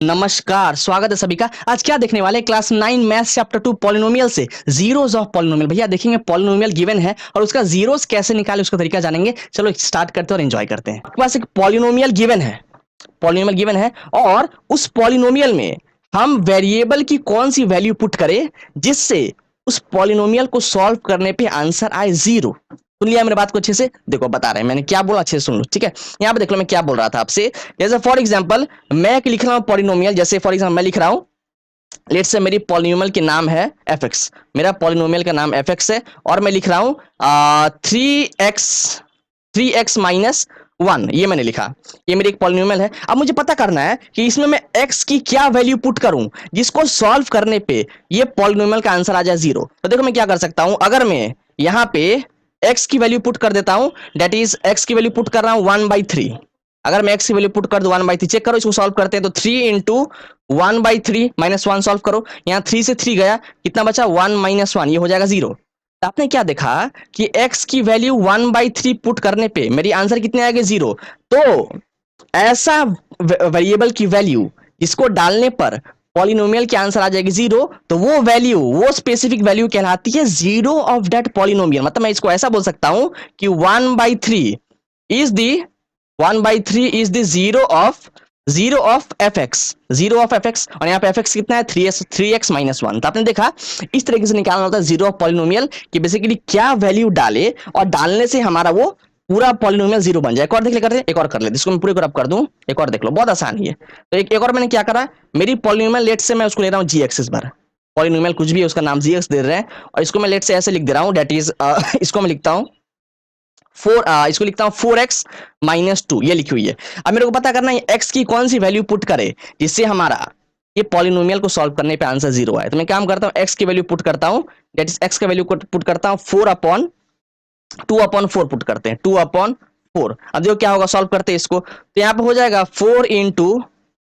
नमस्कार, स्वागत है सभी का। आज क्या देखने वाले हैं? क्लास 9 मैथ्स चैप्टर 2 पॉलिनोमियल से जीरोस ऑफ पॉलिनोमियल। भैया देखेंगे पॉलिनोमियल गिवन है और उसका जीरोस कैसे निकाले उसका तरीका जानेंगे। चलो स्टार्ट करते हैं और एंजॉय करते हैं। आपके पास एक पॉलिनोमियल गिवन है, पॉलिनोमियल गिवन है और उस पॉलिनोमियल में हम वेरिएबल की कौन सी वैल्यू पुट करें जिससे उस पॉलिनोमियल को सॉल्व करने पे आंसर आए जीरो। सुन लिया मेरे बात को अच्छे से? देखो बता रहे हैं मैंने क्या बोला, अच्छे से सुन लो, ठीक है। यहाँ पे देख लो मैं क्या बोल रहा था आपसे। जैसे फॉर एग्जांपल मैं एक लिख रहा हूँ पॉलिनोमियल, जैसे फॉर एग्जांपल मैं लिख रहा हूँ, लेट से मेरी पॉलिनोमियल के नाम है एफ एक्स, मेरा पॉलिनोमियल का नाम एफ एक्स है और मैं लिख रहा हूँ 3x माइनस 1, ये मैंने लिखा। ये मेरी एक पॉलिनोमियल है। अब मुझे पता करना है कि इसमें मैं x की क्या वैल्यू पुट करूं जिसको सॉल्व करने पे ये पॉलिनोमियल का आंसर आ जाए जीरो। तो देखो मैं क्या कर सकता हूं, अगर मैं यहाँ पे x की वैल्यू पुट कर देता हूं, दैट इज x की वैल्यू पुट कर रहा हूं 1/3। अगर मैं x की वैल्यू पुट कर दूं 1/3, चेक करो इसको सॉल्व करते हैं तो 3 इंटू 1/3 माइनस 1 सॉल्व करो। यहाँ 3 से 3 गया, कितना बचा 1 माइनस 1, ये हो जाएगा जीरो। तो आपने क्या देखा कि x की वैल्यू 1/3 पुट करने पे मेरी आंसर कितने आएंगे जीरो। तो ऐसा वेरिएबल की वैल्यू जिसको डालने पर पॉलिनोमियल के आंसर आ जाएगी जीरो, तो वो वैल्यू, वो स्पेसिफिक वैल्यू कहलाती है जीरो ऑफ दैट पॉलिनोमियल। मतलब मैं इसको ऐसा बोल सकता हूं कि 1/3 is the 1/3 is the zero of F x, zero of F x. और यहाँ पे एफ एक्स कितना है 3x माइनस 1। तो आपने देखा इस तरीके से निकालना होता है जीरो ऑफ पॉलिनोमियल कि बेसिकली क्या वैल्यू डाले और डालने से हमारा वो पूरा पॉलिनोमियल जीरो बन जाए। एक और देख ले, करते एक और कर लेते, इसको मैं पूरे कर दूं। एक और देख लो, बहुत आसान है ये। तो एक और मैंने क्या करा, मेरी पॉलिनोमियल लेट से मैं उसको ले रहा हूँ जी एक्स। इस बार पॉलिनोमियल कुछ भी है उसका नाम जी एक्स दे रहे हैं और इसको मैं लेट से ऐसे लिख दे रहा हूँ, दैट इज इसको मैं लिखता हूँ इसको लिखता हूं 4x माइनस 2, ये लिखी हुई है। अब मेरे को पता करना है x की कौन सी वैल्यू पुट करे जिससे हमारा ये पॉलिनोमियल को सॉल्व करने पे आंसर जीरो आए। तो मैं काम करता हूं x की वैल्यू पुट करता हूं, दैट इज x का वैल्यू पुट करता हूं 2/4 पुट करते हैं, 2/4। अब देखो क्या होगा, सॉल्व करते हैं इसको, तो यहाँ पे हो जाएगा 4 इंटू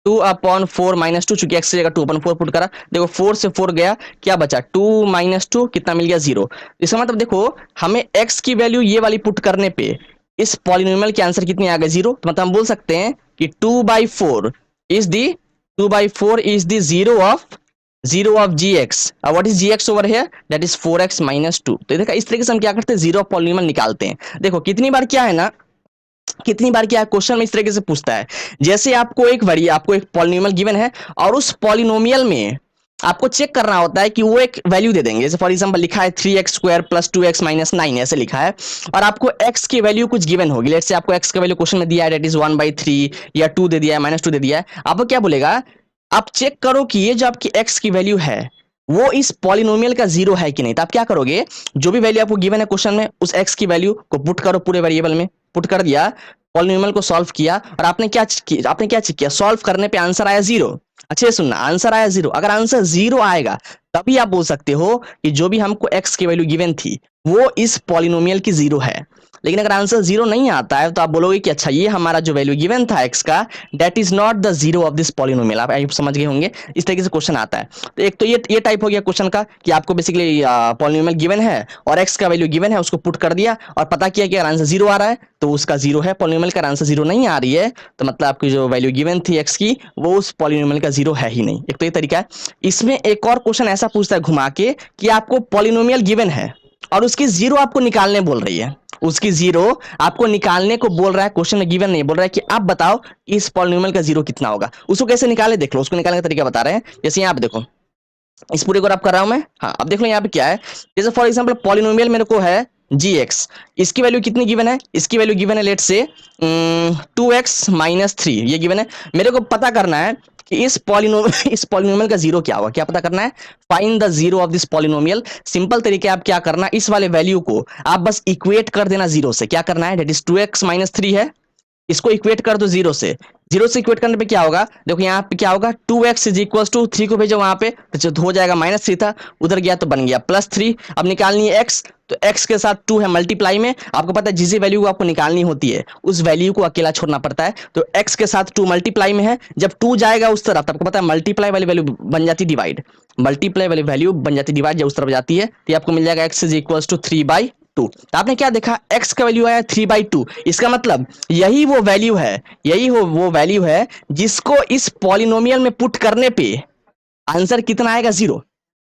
2/4 माइनस 2, चूंकि x की जगह 2/4 पुट करा। देखो 4 से 4 गया, क्या बचा 2 माइनस 2, कितना मिल गया जीरो। इसका मतलब देखो हमें x की वैल्यू ये वाली पुट करने पे इस पॉलिनोमियल के आंसर कितनी आ गई जीरो। तो मतलब हम बोल सकते हैं कि 2/4 is the zero of g x. What is g x over here, that is 4x minus 2। तो देखा इस तरीके से हम क्या करते हैं, जीरो ऑफ पॉलिनोमियल निकालते हैं। देखो कितनी बार क्या है ना, कितनी बार क्या क्वेश्चन में इस तरीके से पूछता है, जैसे आपको एक पॉलिनोमियल गिवन है और उस पॉलिनोमियल में आपको चेक करना होता है कि वो एक वैल्यू दे देंगे। जैसे फॉर एग्जांपल लिखा है 3x² प्लस 2x माइनस 9, ऐसे लिखा है और आपको x की वैल्यू कुछ गिवन होगी। लेट्स से आपको x की वैल्यू क्वेश्चन में दिया है, दैट इज 1/3 या 2 दे दिया है, माइनस 2 दे दिया है। आपको क्या बोलेगा, आप चेक करो कि ये जो आपकी x की वैल्यू है वो इस पॉलिनोमियल का जीरो है कि नहीं। तो आप क्या करोगे, जो भी वैल्यू आपको गिवन है क्वेश्चन में उस x की वैल्यू को पुट करो पूरे वेरिएबल में, पुट कर दिया, पॉलिनोमियल को सॉल्व किया और आपने क्या चेक किया, सॉल्व करने पे आंसर आया जीरो। अच्छे से सुनना, आंसर आया जीरो। अगर आंसर जीरो आएगा तभी आप बोल सकते हो कि जो भी हमको x की वैल्यू गिवन थी वो इस पॉलिनोमियल की जीरो है। लेकिन अगर आंसर जीरो नहीं आता है तो आप बोलोगे कि अच्छा ये हमारा जो वैल्यू गिवन था x का, that is not the zero of this polynomial. आप समझ गए होंगे, इस तरीके से क्वेश्चन आता है। तो एक तो ये टाइप हो गया क्वेश्चन का कि आपको बेसिकली पॉलिनोमियल गिवन है और x का वैल्यू गिवन है, उसको पुट कर दिया और पता किया कि अगर आंसर जीरो आ रहा है तो उसका जीरो है। पॉलिनोमियल का आंसर जीरो नहीं आ रही है तो मतलब आपकी जो वैल्यू गिवन थी x की वो उस पॉलिनोमियल का जीरो है ही नहीं। एक तो ये तरीका है। इसमें एक और क्वेश्चन ऐसा पूछता है घुमा के कि आपको पॉलिनोमियल गिवन है और उसकी जीरो आपको निकालने बोल रही है, उसकी जीरो आपको निकालने को बोल रहा है, क्वेश्चन में गिवन नहीं, बोल रहा है कि आप बताओ इस पॉलिनोमियल का जीरो कितना होगा। उसको कैसे निकाले देख लो, उसको निकालने का तरीका बता रहे हैं। जैसे यहाँ पे देखो, इस पूरे को आप कर रहा हूं मैं, हाँ अब देख लो यहाँ पे क्या है। जैसे फॉर एग्जांपल पॉलिनोमियल मेरे को है जी एक्स, इसकी वैल्यू कितनी गिवन है, इसकी वैल्यू गिवन है लेट से 2x माइनस 3, ये गिवन है। मेरे को पता करना है कि इस पॉलिनोमियल का जीरो क्या होगा। क्या पता करना है, find the zero of this polynomial. Simple तरीके आप क्या करना, इस वाले वैल्यू को आप बस इक्वेट कर देना जीरो से। क्या करना है, दैट इज 2x माइनस 3 है, इसको इक्वेट कर दो जीरो से। जीरो से इक्वेट करने पे क्या होगा, देखो यहाँ पे क्या होगा, 2x इज इक्वल टू 3 को भेजो वहां पे तो जो हो जाएगा -3 था, उधर गया तो बन गया +3। अब निकालनी है x, तो x के साथ 2 है मल्टीप्लाई में। आपको पता है जिस वैल्यू को आपको निकालनी होती है उस वैल्यू को अकेला छोड़ना पड़ता है। तो x के साथ 2 मल्टीप्लाई में है, जब 2 जाएगा उस तरफ तो आपको पता है मल्टीप्लाई वाली वैल्यू बन जाती डिवाइड, मल्टीप्लाई वाली वैल्यू बन जाती डिवाइड, जब उस तरफ जाती है तो आपको मिल जाएगा x इज इक्वल टू 3/2। 2। तो आपने क्या देखा, x का वैल्यू आया 3/2। इसका मतलब यही वो वैल्यू है जिसको इस पॉलिनोमियल में पुट करने पे आंसर कितना आएगा, 0।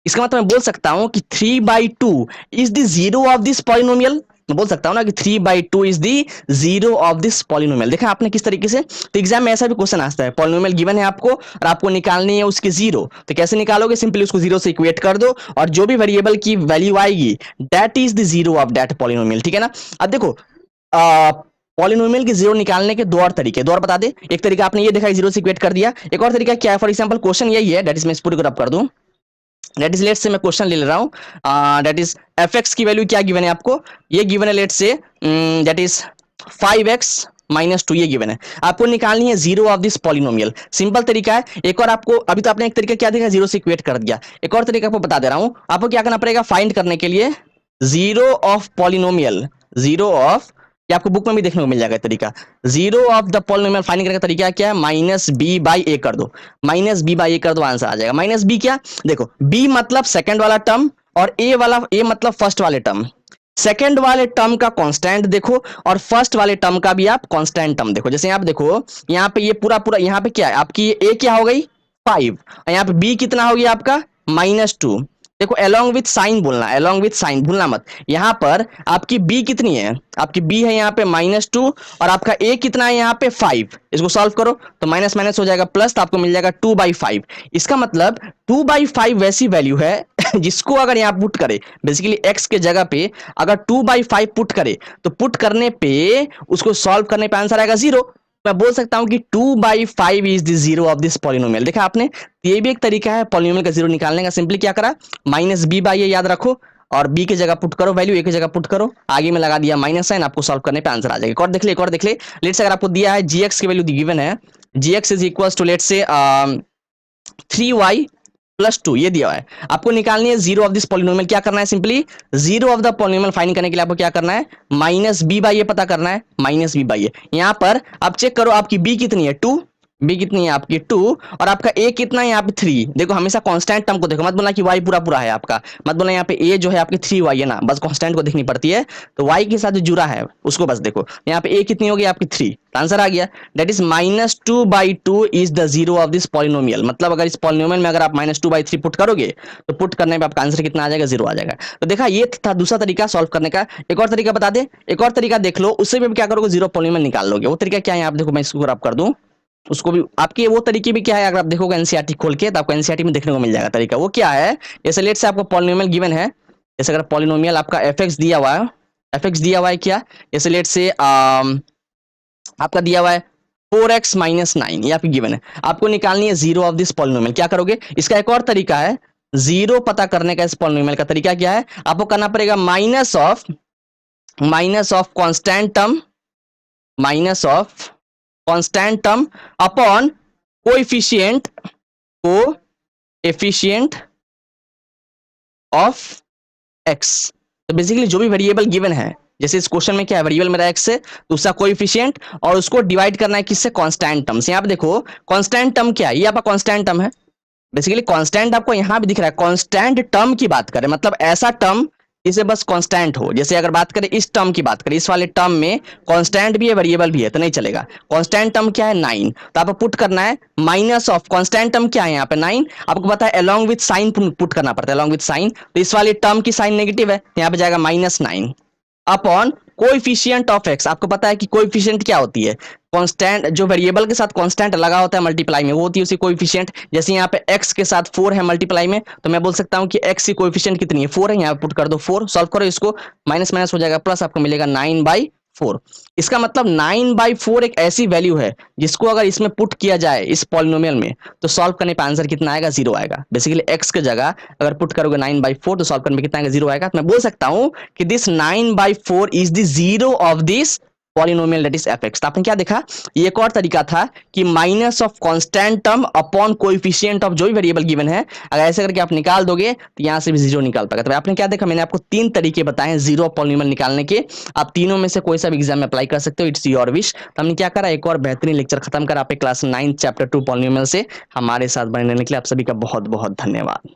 इसका मतलब मैं बोल सकता हूं कि 3/2 is the zero of this polynomial. मैं बोल सकता हूं ना कि 3/2 is the zero of this polynomial. देखा आपने किस तरीके से। तो एग्जाम में ऐसा भी क्वेश्चन आता है, पॉलिनोमियल गिवन है आपको और आपको निकालनी है उसकी जीरो। तो कैसे निकालोगे, सिंपली उसको जीरो से इक्वेट कर दो और जो भी वेरिएबल की वैल्यू आएगी that is the zero of that polynomial. ठीक है ना। अब देखो पॉलिनोमियल की जीरो निकालने के दो और बता दे। एक तरीका आपने ये देखा, जीरो से इक्वेट कर दिया। एक और तरीका क्या है, फॉर एग्जांपल क्वेश्चन यही है, दैट इज मैं इस पूरे को रब कर दूं। दैट इज लेट्स से मैं क्वेश्चन ले रहा हूं, दैट इज fx की वैल्यू क्या गिवन है आपको, ये गिवन है let's say that is 5x-2 ये गिवन है। आपको निकालनी है zero of this polynomial. Simple तरीका है। एक और आपको, अभी तो आपने एक तरीका क्या देखा, जीरो से इक्वेट कर दिया। एक और तरीका आपको बता दे रहा हूं। आपको क्या करना पड़ेगा, फाइंड करने के लिए zero of polynomial, zero of, ये आपको बुक में भी देखने को मिल जाएगा तरीका। Zero of the polynomial find करने का तरीका क्या है, -b/a कर दो, -b/a कर दो, आंसर आ जाएगा। -b क्या, देखो b मतलब सेकंड वाला टर्म और a मतलब फर्स्ट वाले टर्म। सेकंड वाले टर्म का कांस्टेंट देखो और फर्स्ट वाले टर्म का भी आप कांस्टेंट टर्म देखो। जैसे आप देखो यहाँ पे ये पूरा यहाँ पे क्या है आपकी, a क्या हो गई 5 और यहाँ पे b कितना हो गया आपका -2। देखो along with साइन बोलना, along with साइन भूलना मत। यहाँ पर आपकी b कितनी है, आपकी b है यहाँ पे -2 और आपका a कितना है यहाँ पे 5। इसको सॉल्व करो तो माइनस माइनस हो जाएगा प्लस, तो आपको मिल जाएगा 2/5। इसका मतलब 2/5 वैसी वैल्यू है जिसको अगर यहाँ पुट करे, बेसिकली x के जगह पे अगर 2/5 पुट करे तो पुट करने पे उसको सॉल्व करने पे आंसर आएगा 0। मैं बोल सकता हूं कि 2/5 is the zero of this polynomial. देखा आपने, ये भी एक तरीका है पॉलिनोमियल का जीरो निकालने का। सिंपली क्या करा, -b/a याद रखो और b की जगह पुट करो, वैल्यू a की जगह पुट करो, आगे में लगा दिया माइनस साइन, आपको सॉल्व करने पे आंसर आ जाएगा। एक और देख ले लेट्स अगर आपको दिया है gx की वैल्यू गिवन है, gx is equals to let's say 3y+2 ये दिया है। आपको निकालनी है जीरो ऑफ दिस पॉलिनोमियल। क्या करना है, simply zero of the polynomial find करने के लिए आपको क्या करना है, -b/a पता करना है, -b/a। यहां पर आप चेक करो आपकी b कितनी है 2, b कितनी है आपकी 2 और आपका a कितना है यहाँ पे 3। देखो हमेशा कांस्टेंट टर्म को देखो, मत बोलना कि y पूरा पूरा है आपका, मत बोलना यहाँ पे a जो है आपकी 3y है ना, बस कांस्टेंट को देखनी पड़ती है। तो y के साथ जो जुड़ा है उसको बस देखो। यहाँ पे a कितनी होगी आपकी 3, आंसर आ गया। That is -2/2 is the zero of this polynomial. मतलब अगर इस पॉलिनोमियल में अगर आप -2/3 पुट करोगे तो पुट करने पे आपका आंसर कितना आ जाएगा, 0 आ जाएगा। तो देखा ये था दूसरा तरीका सॉल्व करने का। एक और तरीका बता दे, एक और तरीका देख लो, उससे भी क्या करोगे, जीरो पॉलिनोमियल निकाल लोगे। वो तरीका क्या है आप देखो, मैं इसको रब कर दूं, उसको भी आपके वो तरीके भी क्या है, अगर आप देखोगे एनसीईआरटी खोल के तो आपको एनसीईआरटी में देखने को मिल जाएगा तरीका। वो क्या है, जैसे लेट से आपको पॉलिनोमियल गिवन है, जैसे अगर पॉलिनोमियल आपका fx दिया हुआ है, fx दिया हुआ है क्या, जैसे लेट से आपका दिया हुआ है 4x-9 ये आपकी गिवन है। आपको निकालनी है जीरो ऑफ दिस पॉलिनोमियल। क्या करोगे, इसका एक और तरीका है जीरो पता करने का। इस पॉलिनोमियल का तरीका क्या है, आपको करना पड़ेगा minus of constant term upon coefficient of x। तो बेसिकली जो भी वेरिएबल गिवन है, जैसे इस क्वेश्चन में क्या है, वेरिएबल मेरा x है तो उसका कोएफिशिएंट और उसको डिवाइड करना है किससे, कांस्टेंट टर्म से। यहाँ पे देखो कांस्टेंट टर्म क्या है, ये आपका कांस्टेंट टर्म है। बेसिकली कांस्टेंट आपको यहां भी दिख रहा है, कांस्टेंट टर्म की बात करें मतलब ऐसा टर्म इसे बस कांस्टेंट हो। जैसे अगर बात करें इस टर्म की बात करें, इस वाले टर्म में कांस्टेंट भी है वेरिएबल भी है तो नहीं चलेगा। कांस्टेंट टर्म क्या है 9, तो आपको पुट करना है माइनस ऑफ कांस्टेंट टर्म क्या है यहाँ पे 9, आपको पता है अलोंग विद साइन पुट करना पड़ता है, अलोंग विद साइन। तो इस वाले टर्म की साइन नेगेटिव है, यहाँ पे जाएगा -9 अपॉन कोएफिशिएंट ऑफ x। आपको पता है कि कोएफिशिएंट क्या होती है, कांस्टेंट जो वेरिएबल के साथ कांस्टेंट लगा होता है मल्टीप्लाई में, वो होती है उसकी कोएफिशिएंट। जैसे यहाँ पे x के साथ 4 है मल्टीप्लाई में, तो मैं बोल सकता हूँ कि x की कोएफिशिएंट कितनी है 4 है, यहाँ पे पुट कर दो 4, सॉल्व करो इसको, माइनस माइनस हो जाएगा प्लस, आपको मिलेगा 9/4। इसका मतलब 9/4 एक ऐसी वैल्यू है जिसको अगर इसमें पुट किया जाए इस पॉलिनोमियल में तो सॉल्व करने पे आंसर कितना आएगा, 0 आएगा। बेसिकली x के जगह अगर पुट करोगे 9/4 तो सॉल्व करने में कितना आएगा, 0 आएगा। तो मैं बोल सकता हूं कि this 9/4 is the zero of this polynomial that is fx। तो आपने क्या देखा, ये एक और तरीका था कि minus of constant term upon coefficient of जो भी वेरिएबल गिवन है, अगर ऐसे करके आप निकाल दोगे तो यहां से भी जीरो निकाल पाएगा। तो आपने क्या देखा, मैंने आपको 3 तरीके बताए हैं जीरो पॉलिनोमियल निकालने के। आप तीनों में से कोई सा भी एग्जाम में अप्लाई कर सकते हो, इट्स योर विश। तो हमने क्या करा, एक और बेहतरीन लेक्चर खत्म करा पे क्लास 9 चैप्टर 2 पॉलिनोमियल से। हमारे साथ बने रहने के लिए आप सभी का बहुत बहुत धन्यवाद।